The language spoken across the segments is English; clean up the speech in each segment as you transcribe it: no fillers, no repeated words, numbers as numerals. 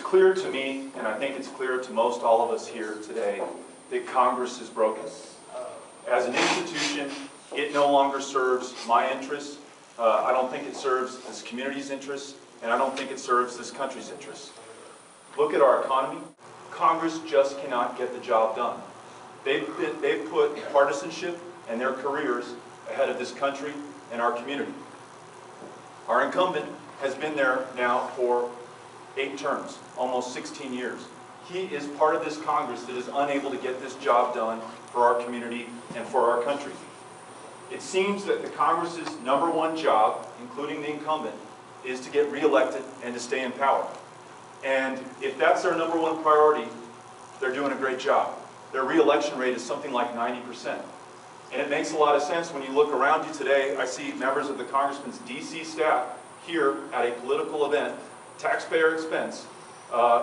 clear to me, and I think it's clear to most all of us here today, that Congress is broken. As an institution, it no longer serves my interests. I don't think it serves this community's interests, and I don't think it serves this country's interests. Look at our economy. Congress just cannot get the job done. They've put partisanship and their careers ahead of this country and our community. Our incumbent has been there now for 8 terms, almost 16 years. He is part of this Congress that is unable to get this job done for our community and for our country. It seems that the Congress's #1 job, including the incumbent, is to get reelected and to stay in power. And if that's their #1 priority, they're doing a great job. Their reelection rate is something like 90%. And it makes a lot of sense when you look around you today. I see members of the Congressman's DC staff here at a political event, taxpayer expense,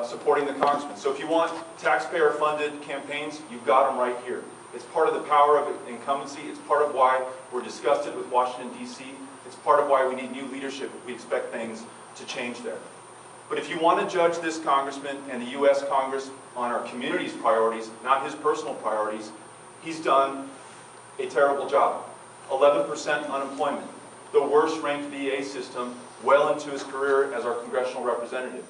supporting the Congressman. So if you want taxpayer-funded campaigns, you've got them right here. It's part of the power of incumbency. It's part of why we're disgusted with Washington, D.C. It's part of why we need new leadership if we expect things to change there. But if you want to judge this Congressman and the U.S. Congress on our community's priorities, not his personal priorities, he's done a terrible job. 11% unemployment, the worst ranked VA system well into his career as our congressional representative,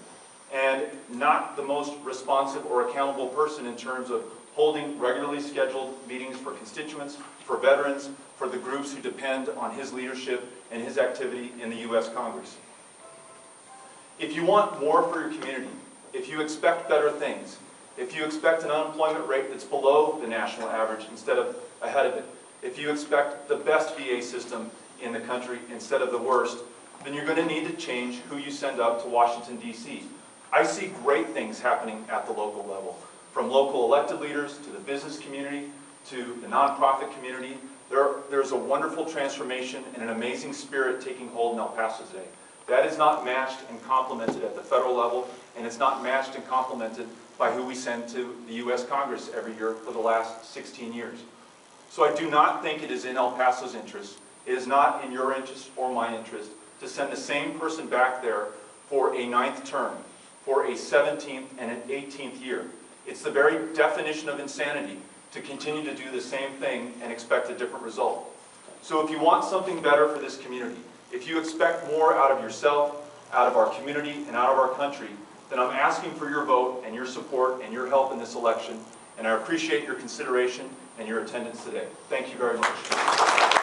and not the most responsive or accountable person in terms of holding regularly scheduled meetings for constituents, for veterans, for the groups who depend on his leadership and his activity in the U.S. Congress. If you want more for your community, if you expect better things, if you expect an unemployment rate that's below the national average instead of ahead of it, if you expect the best VA system in the country instead of the worst, then you're going to need to change who you send up to Washington, D.C. I see great things happening at the local level, from local elected leaders to the business community to the nonprofit community. There's a wonderful transformation and an amazing spirit taking hold in El Paso today. That is not matched and complemented at the federal level, and it's not matched and complemented by who we send to the U.S. Congress every year for the last 16 years. So I do not think it is in El Paso's interest, it is not in your interest or my interest, to send the same person back there for a 9th term, for a 17th and an 18th year. It's the very definition of insanity to continue to do the same thing and expect a different result. So if you want something better for this community, if you expect more out of yourself, out of our community, and out of our country, then I'm asking for your vote and your support and your help in this election, and I appreciate your consideration and your attendance today. Thank you very much.